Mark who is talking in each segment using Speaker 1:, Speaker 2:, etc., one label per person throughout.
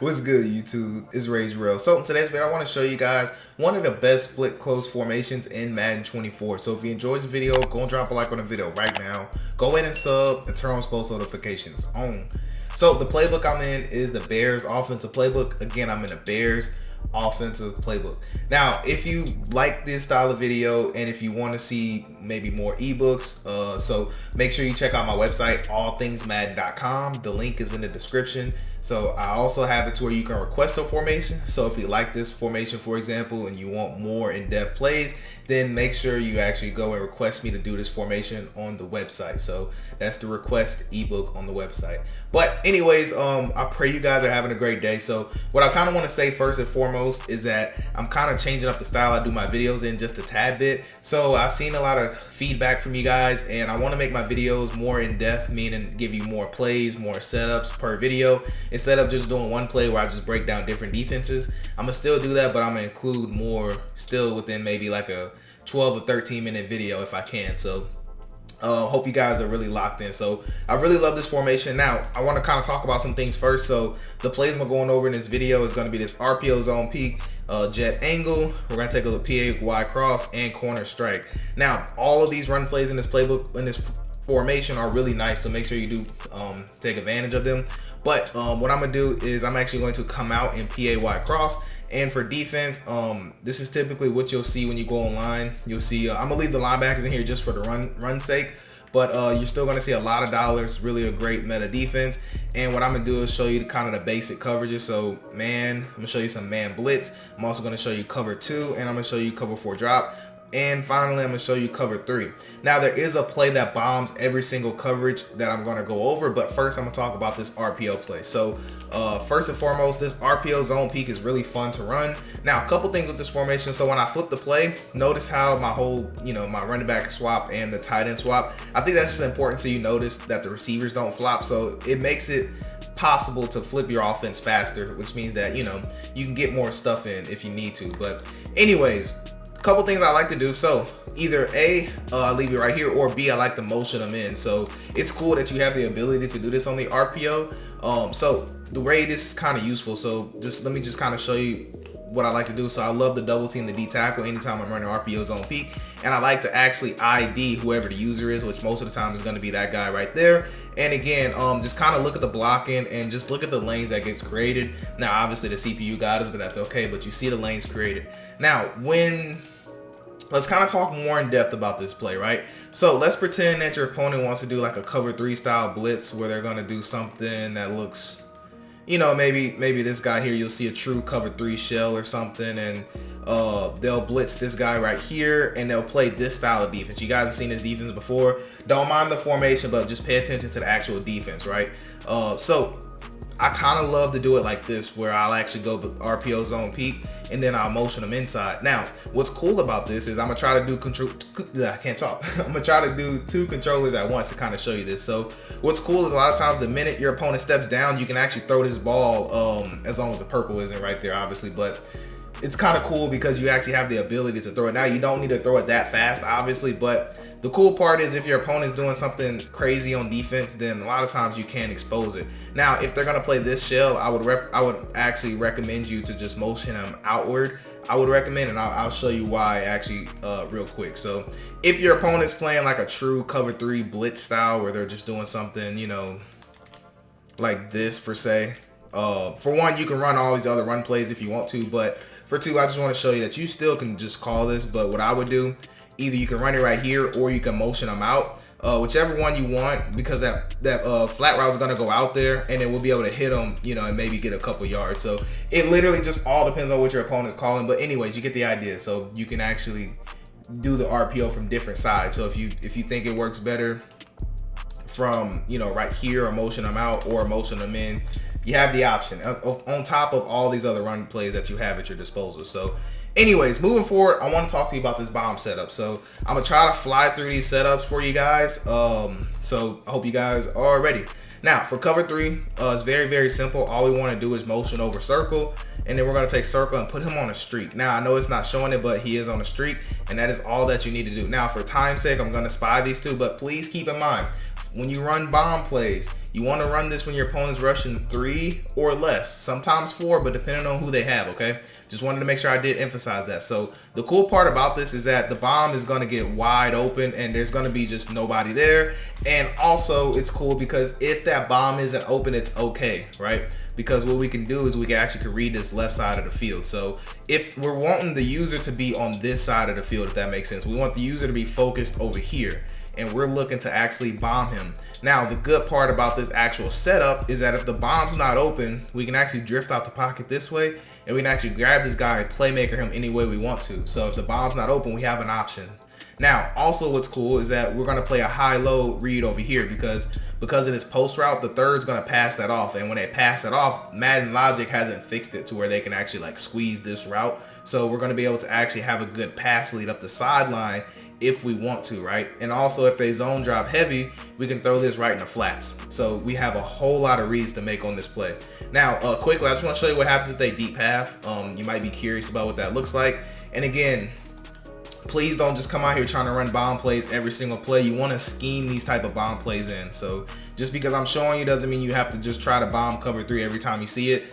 Speaker 1: What's good, YouTube? It's Rage Real. So in today's video, I want to show you guys one of the best split close formations in Madden 24. So if you enjoyed the video, go and drop a like on the video right now. Go in and sub and turn on post notifications on. So the playbook I'm in is the Bears offensive playbook. Again, I'm in the Bears offensive playbook. Now, if you like this style of video and if you want to see maybe more ebooks, so make sure you check out my website, allthingsmadden.com. The link is in the description. So I also have it to where you can request a formation. So if you like this formation, for example, and you want more in-depth plays, then make sure you actually go and request me to do this formation on the website. So that's the request ebook on the website. But anyways, I pray you guys are having a great day. So what I kind of want to say first and foremost is that I'm kind of changing up the style I do my videos in just a tad bit. So I've seen a lot of feedback from you guys, and I want to make my videos more in depth, meaning give you more plays, more setups per video, instead of just doing one play where I just break down different defenses. I'm gonna still do that, but I'm gonna include more still within maybe like a 12 or 13 minute video if I can. So hope you guys are really locked in. So I really love this formation. Now I want to kind of talk about some things first. So the plays I'm going over in this video is going to be this RPO zone peak, jet angle. We're going to take a look PA Y cross and corner strike. Now all of these run plays in this playbook, in this formation, are really nice, so make sure you do take advantage of them. But what I'm gonna do is I'm actually going to come out in PA Y cross. And for defense, this is typically what you'll see when you go online. You'll see, I'm gonna leave the linebackers in here just for the run sake, but you're still gonna see a lot of dollars, really a great meta defense. And what I'm gonna do is show you kind of the basic coverages. So man, I'm gonna show you some man blitz. I'm also gonna show you cover 2, and I'm gonna show you cover 4 drop. And finally, I'm gonna show you cover 3. Now there is a play that bombs every single coverage that I'm gonna go over, but first I'm gonna talk about this RPO play. So first and foremost, this RPO zone peak is really fun to run. Now a couple things with this formation. So when I flip the play, notice how my whole, my running back swap and the tight end swap, I think that's just important so you notice that the receivers don't flop. So it makes it possible to flip your offense faster, which means that, you can get more stuff in if you need to. But anyways, couple things I like to do. So either A, I leave it right here, or B, I like to motion them in. So it's cool that you have the ability to do this on the RPO. So the way this is kind of useful. So let me just kind of show you what I like to do. So I love the double team the D tackle anytime I'm running RPO zone peak, and I like to actually ID whoever the user is, which most of the time is going to be that guy right there. And again, just kind of look at the blocking and just look at the lanes that gets created. Now obviously the CPU got us, but that's okay. But you see the lanes created. Now let's kind of talk more in depth about this play, right? So let's pretend that your opponent wants to do like a cover 3 style blitz where they're going to do something that looks, maybe this guy here, you'll see a true cover 3 shell or something, and they'll blitz this guy right here and they'll play this style of defense. You guys have seen this defense before. Don't mind the formation, but just pay attention to the actual defense, right? So I kind of love to do it like this, where I'll actually go with RPO zone peak and then I'll motion them inside. Now, what's cool about this is I'm gonna try to do I can't talk. I'm gonna try to do 2 controllers at once to kind of show you this. So what's cool is a lot of times the minute your opponent steps down, you can actually throw this ball, as long as the purple isn't right there, obviously, but it's kind of cool because you actually have the ability to throw it. Now you don't need to throw it that fast, obviously, but the cool part is if your opponent's doing something crazy on defense, then a lot of times you can expose it. Now, if they're gonna play this shell, I would actually recommend you to just motion them outward. I would recommend, and I'll show you why actually real quick. So if your opponent's playing like a true cover 3 blitz style where they're just doing something, like this per se, for one, you can run all these other run plays if you want to, but for 2, I just want to show you that you still can just call this. But what I would do, either you can run it right here or you can motion them out, whichever one you want, because that flat route is going to go out there and then we'll be able to hit them, and maybe get a couple yards. So it literally just all depends on what your opponent's calling. But anyways, you get the idea. So you can actually do the RPO from different sides. So if you think it works better from, right here, or motion them out or motion them in, you have the option on top of all these other run plays that you have at your disposal. So anyways, moving forward, I want to talk to you about this bomb setup. So I'm gonna try to fly through these setups for you guys. So I hope you guys are ready. Now for cover 3, it's very, very simple. All we want to do is motion over circle, and then we're gonna take circle and put him on a streak. Now I know it's not showing it, but he is on a streak, and that is all that you need to do. Now for time's sake, I'm gonna spy these 2, but please keep in mind, when you run bomb plays, you want to run this when your opponent's rushing 3 or less, sometimes 4, but depending on who they have, okay? Just wanted to make sure I did emphasize that. So the cool part about this is that the bomb is going to get wide open and there's going to be just nobody there. And also it's cool because if that bomb isn't open, it's okay, right? Because what we can do is we can actually read this left side of the field. So if we're wanting the user to be on this side of the field, if that makes sense, we want the user to be focused over here and we're looking to actually bomb him. Now, the good part about this actual setup is that if the bomb's not open, we can actually drift out the pocket this way and we can actually grab this guy and playmaker him any way we want to. So if the bomb's not open, we have an option. Now, also what's cool is that we're gonna play a high-low read over here because of this post route, the third's gonna pass that off. And when they pass it off, Madden logic hasn't fixed it to where they can actually like squeeze this route. So we're gonna be able to actually have a good pass lead up the sideline if we want to, right? And also if they zone drop heavy, we can throw this right in the flats. So we have a whole lot of reads to make on this play. Now, quickly, I just want to show you what happens if they deep half. You might be curious about what that looks like. And again, please don't just come out here trying to run bomb plays every single play. You want to scheme these type of bomb plays in. So just because I'm showing you doesn't mean you have to just try to bomb cover 3 every time you see it.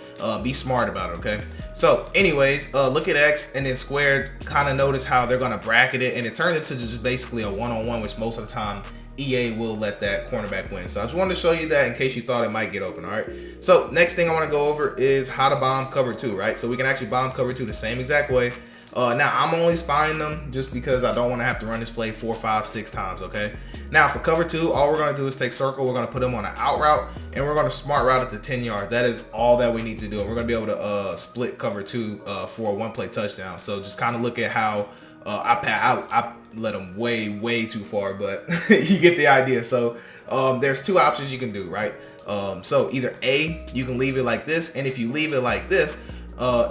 Speaker 1: Be smart about it, okay? So anyways, look at X and then square, kind of notice how they're going to bracket it and it turns into just basically a one-on-one, which most of the time EA will let that cornerback win. So I just wanted to show you that in case you thought it might get open, all right? So next thing I want to go over is how to bomb cover 2, right? So we can actually bomb cover 2 the same exact way. Now I'm only spying them just because I don't want to have to run this play 4, 5, 6 times, okay? Now for cover 2, all we're going to do is take circle, we're going to put them on an out route, and we're going to smart route at the 10 yard. That is all that we need to do. And we're going to be able to split cover 2 for a 1-play touchdown. So just kind of look at how I let them way too far, but you get the idea. So there's 2 options you can do, right? So either A, you can leave it like this, and if you leave it like this,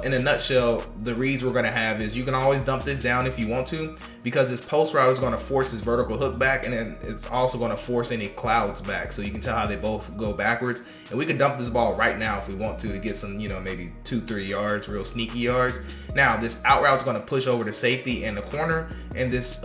Speaker 1: in a nutshell, the reads we're going to have is you can always dump this down if you want to, because this post route is going to force this vertical hook back, and then it's also going to force any clouds back. So you can tell how they both go backwards, and we can dump this ball right now if we want to get some, maybe 2-3 yards, real sneaky yards. Now this out route is going to push over the safety and the corner, and this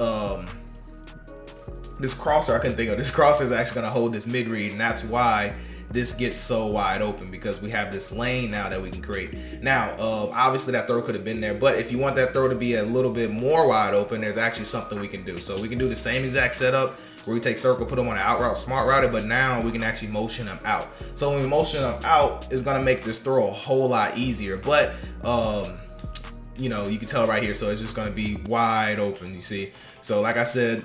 Speaker 1: crosser, I couldn't think of, this crosser is actually going to hold this mid read, and that's why this gets so wide open, because we have this lane now that we can create. Now, obviously that throw could have been there, but if you want that throw to be a little bit more wide open, there's actually something we can do. So we can do the same exact setup where we take circle, put them on an out route, smart route it, but now we can actually motion them out. So when we motion them out, it's gonna make this throw a whole lot easier. But you can tell right here, so it's just gonna be wide open, you see. So like I said,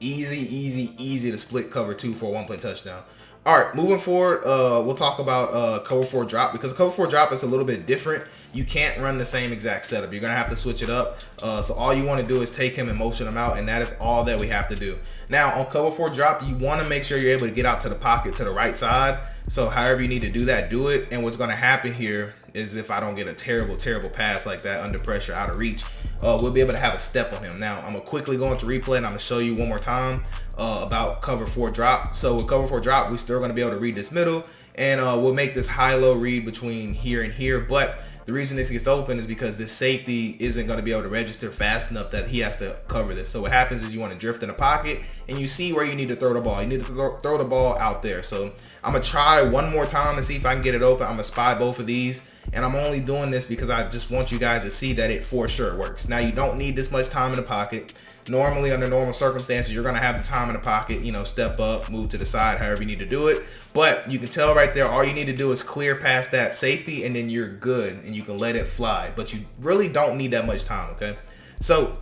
Speaker 1: easy to split cover 2 for a 1-play touchdown. All right, moving forward, we'll talk about cover 4 drop, because cover 4 drop is a little bit different. You can't run the same exact setup. You're gonna have to switch it up. So all you want to do is take him and motion him out, and that is all that we have to do. Now on cover 4 drop, you want to make sure you're able to get out to the pocket to the right side. So however you need to do that, do it. And what's gonna happen here is if I don't get a terrible pass like that under pressure out of reach, we'll be able to have a step on him. Now I'm gonna quickly go into replay and I'm gonna show you one more time about cover 4 drop. So with cover 4 drop, we're still gonna be able to read this middle, and we'll make this high-low read between here and here. But the reason this gets open is because this safety isn't going to be able to register fast enough that he has to cover this. So what happens is you want to drift in the pocket, and you see where you need to throw the ball. You need to throw the ball out there. So I'm going to try one more time to see if I can get it open. I'm going to spy both of these, and I'm only doing this because I just want you guys to see that it for sure works. Now, you don't need this much time in the pocket. Normally, under normal circumstances, you're going to have the time in the pocket, step up, move to the side, however you need to do it. But you can tell right there, all you need to do is clear past that safety, and then you're good, and you can let it fly. But you really don't need that much time, okay? So,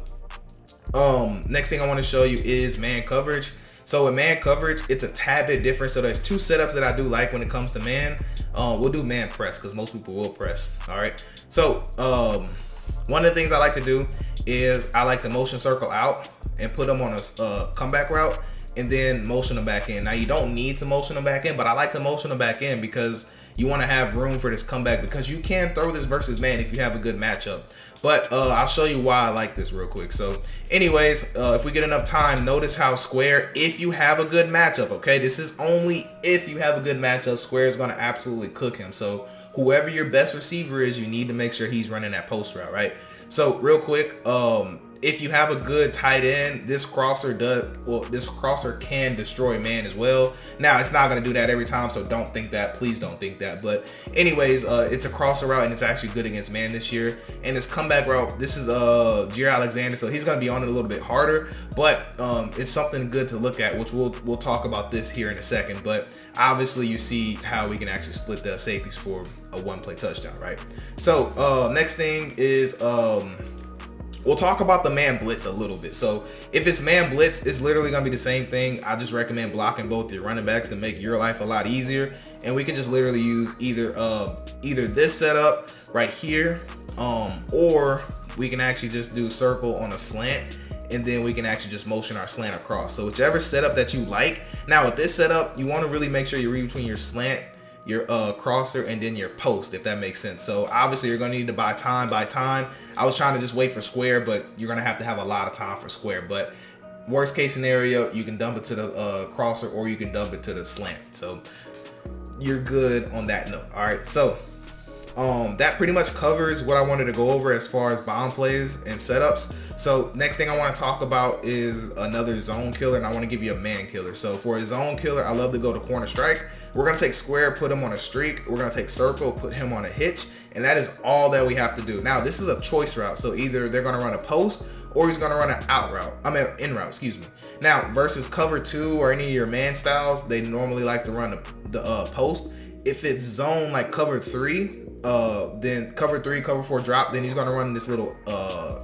Speaker 1: next thing I want to show you is man coverage. So with man coverage, it's a tad bit different. So there's 2 setups that I do like when it comes to man. We'll do man press, because most people will press, all right? So, one of the things I like to do is I like to motion circle out and put them on a comeback route, and then motion them back in. Now you don't need to motion them back in, but I like to motion them back in because you want to have room for this comeback, because you can throw this versus man if you have a good matchup. But I'll show you why I like this real quick. So anyways, if we get enough time, notice how square, if you have a good matchup, okay, this is only if you have a good matchup, square is going to absolutely cook him. So whoever your best receiver is, you need to make sure he's running that post route, right? So real quick, if you have a good tight end, this crosser can destroy man as well. Now it's not going to do that every time, so don't think that. Please don't think that. But anyways, it's a crosser route, and it's actually good against man this year. And this comeback route, this is Jair Alexander, so he's going to be on it a little bit harder, but it's something good to look at, which we'll talk about this here in a second. But obviously you see how we can actually split the safeties for a one-play touchdown, right? So next thing is we'll talk about the man blitz a little bit. So if it's man blitz, it's literally gonna be the same thing. I just recommend blocking both your running backs to make your life a lot easier. And we can just literally use either this setup right here, or we can actually just do circle on a slant, and then we can actually just motion our slant across. So whichever setup that you like. Now with this setup, you want to really make sure you read between your slant, your crosser, and then your post, if that makes sense. So obviously you're going to need to buy time. I was trying to just wait for square, but you're going to have a lot of time for square. But worst case scenario, you can dump it to the crosser, or you can dump it to the slant. So you're good on that note. All right, so that pretty much covers what I wanted to go over as far as bomb plays and setups. So next thing I want to talk about is another zone killer, and I want to give you a man killer. So for a zone killer, I love to go to corner strike. We're going to take square, put him on a streak. We're going to take circle, put him on a hitch, and that is all that we have to do. Now this is a choice route, so either they're going to run a post, or he's going to run an in route, excuse me. Now versus cover 2 or any of your man styles, they normally like to run the post. If it's zone like cover 3, then cover 3, cover 4 drop, then he's going to run this little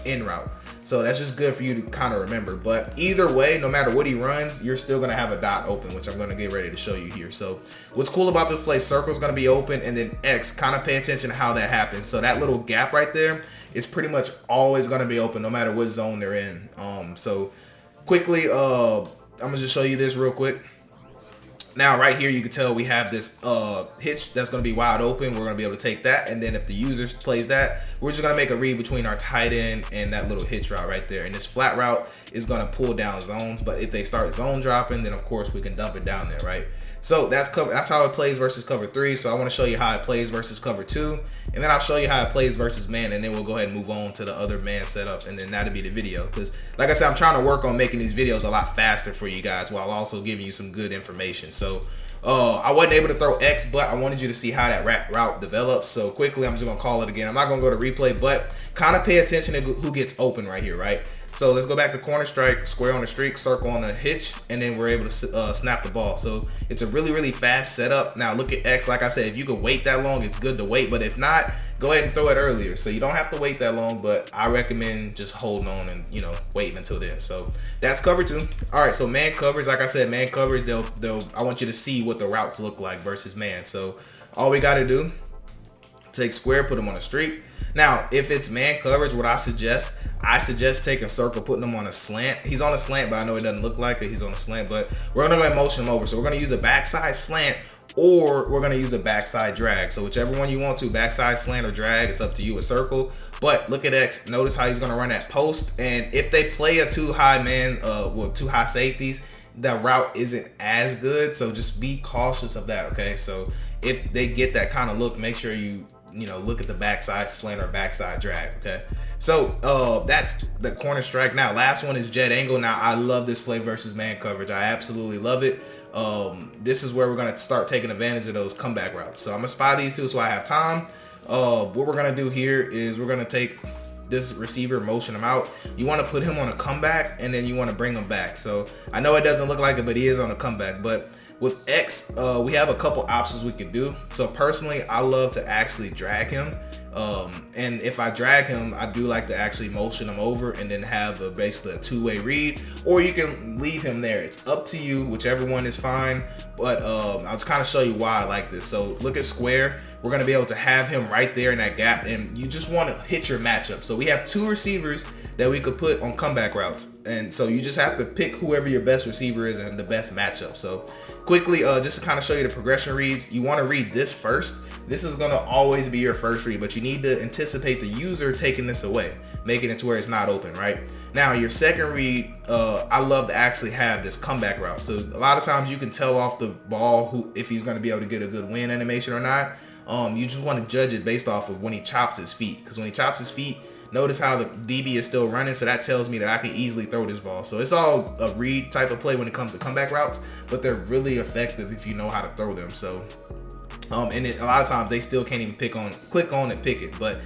Speaker 1: in route. So that's just good for you to kind of remember. But either way, no matter what he runs, you're still going to have a dot open, which I'm going to get ready to show you here. So what's cool about this play, circle's going to be open, and then X, kind of pay attention to how that happens. So that little gap right there is pretty much always going to be open no matter what zone they're in. So quickly, I'm going to just show you this real quick. Now right here, you can tell we have this hitch that's going to be wide open. We're going to be able to take that, and then if the user plays that, we're just going to make a read between our tight end and that little hitch route right there. And this flat route is going to pull down zones, but if they start zone dropping, then of course we can dump it down there, right? So that's how it plays versus cover 3. So I want to show you how it plays versus cover 2, and then I'll show you how it plays versus man, and then we'll go ahead and move on to the other man setup, and then that'll be the video. Because like I said, I'm trying to work on making these videos a lot faster for you guys while also giving you some good information. So I wasn't able to throw X, but I wanted you to see how that route develops. So quickly, I'm just gonna call it again. I'm not gonna go to replay, but kind of pay attention to who gets open right here, right? So let's go back to corner strike, square on the streak, circle on the hitch, and then we're able to snap the ball. So it's a really, really fast setup. Now look at X. Like I said, if you can wait that long, it's good to wait. But if not, go ahead and throw it earlier. So you don't have to wait that long, but I recommend just holding on and, you know, waiting until then. So that's cover 2. All right, so man covers, like I said, man covers, I want you to see what the routes look like versus man. So all we got to do, take square, put him on a streak. Now, if it's man coverage, what I suggest taking circle, putting him on a slant. He's on a slant, but I know it doesn't look like it. He's on a slant, but we're gonna motion him over. So we're gonna use a backside slant, or we're gonna use a backside drag. So whichever one you want to, backside slant or drag, it's up to you. A circle. But look at X. Notice how he's gonna run that post. And if they play a too high man, too high safeties, the route isn't as good. So just be cautious of that. Okay. So if they get that kind of look, make sure you look at the backside slant or backside drag. Okay, so that's the corner strike. Now last one is jet angle. Now I love this play versus man coverage. I absolutely love it. This is where we're going to start taking advantage of those comeback routes. So I'm gonna spy these two so I have time. What we're going to do here is we're going to take this receiver, motion him out. You want to put him on a comeback, and then you want to bring him back. So I know it doesn't look like it, but he is on a comeback. But with X, we have a couple options we could do. So personally, I love to actually drag him. And if I drag him, I do like to actually motion him over and then have basically a two-way read, or you can leave him there. It's up to you, whichever one is fine. But I'll just kind of show you why I like this. So look at square. We're going to be able to have him right there in that gap, and you just want to hit your matchup. So we have 2 receivers that we could put on comeback routes, and so you just have to pick whoever your best receiver is and the best matchup. So quickly, just to kind of show you the progression reads, you want to read this first. This is going to always be your first read, but you need to anticipate the user taking this away, making it to where it's not open, right? Now your second read, I love to actually have this comeback route. So a lot of times you can tell off the ball if he's going to be able to get a good win animation or not. You just want to judge it based off of when he chops his feet, because when he chops his feet, Notice how the DB is still running, so that tells me that I can easily throw this ball. So it's all a read type of play when it comes to comeback routes, but they're really effective if you know how to throw them. So and a lot of times they still can't even click on and pick it. But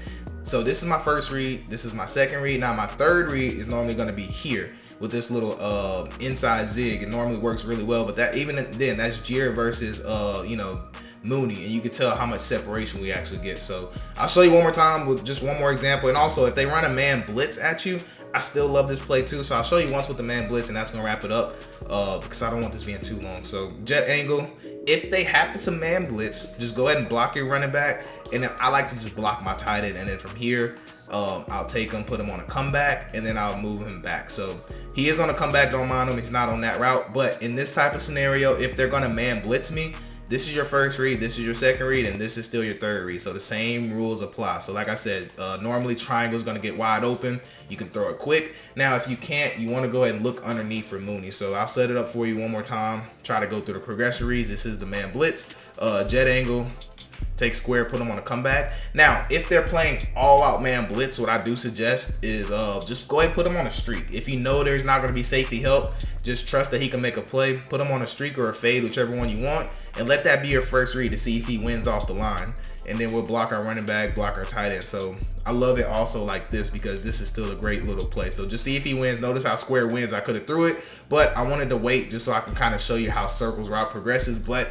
Speaker 1: so this is my first read, this is my second read. Now my third read is normally going to be here with this little inside zig. It normally works really well, but that even then, that's Jair versus you know, Mooney, and you can tell how much separation we actually get. So I'll show you one more time with just one more example. And also, if they run a man blitz at you, I still love this play too. So I'll show you once with the man blitz, and that's gonna wrap it up because I don't want this being too long. So jet angle, if they happen to man blitz, just go ahead and block your running back, and then I like to just block my tight end, and then from here I'll take him, put him on a comeback, and then I'll move him back. So he is on a comeback, don't mind him, he's not on that route. But in this type of scenario, if they're gonna man blitz me, this is your first read, this is your second read, and this is still your third read. So the same rules apply. So like I said, normally triangle is gonna get wide open. You can throw it quick. Now, if you can't, you wanna go ahead and look underneath for Mooney. So I'll set it up for you one more time. Try to go through the progression reads. This is the man blitz, jet angle, take square, put them on a comeback. Now, if they're playing all out man blitz, what I do suggest is just go ahead and put them on a streak. If you know there's not gonna be safety help, just trust that he can make a play. Put him on a streak or a fade, whichever one you want, and let that be your first read to see if he wins off the line. And then we'll block our running back, block our tight end. So I love it also like this because this is still a great little play. So just see if he wins. Notice how square wins. I could have threw it, but I wanted to wait just so I can kind of show you how circles route progresses. But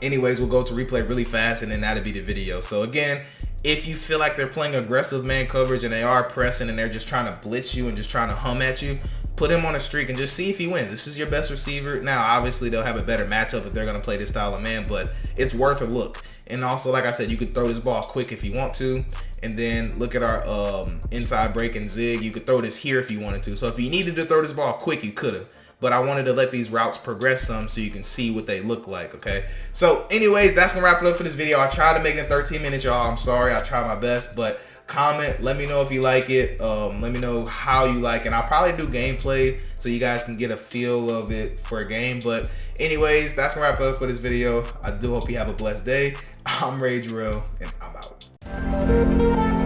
Speaker 1: anyways, we'll go to replay really fast, and then that'll be the video. So again, if you feel like they're playing aggressive man coverage and they are pressing and they're just trying to blitz you and just trying to hum at you, put him on a streak and just see if he wins. This is your best receiver. Now, obviously, they'll have a better matchup if they're going to play this style of man, but it's worth a look. And also, like I said, you could throw this ball quick if you want to. And then look at our inside break and zig. You could throw this here if you wanted to. So if you needed to throw this ball quick, you could have. But I wanted to let these routes progress some so you can see what they look like, okay? So anyways, that's gonna wrap it up for this video. I tried to make it 13 minutes, y'all. I'm sorry, I tried my best, but comment, let me know if you like it. Let me know how you like it. I'll probably do gameplay so you guys can get a feel of it for a game. But anyways, that's gonna wrap it up for this video. I do hope you have a blessed day. I'm Rage Real, and I'm out.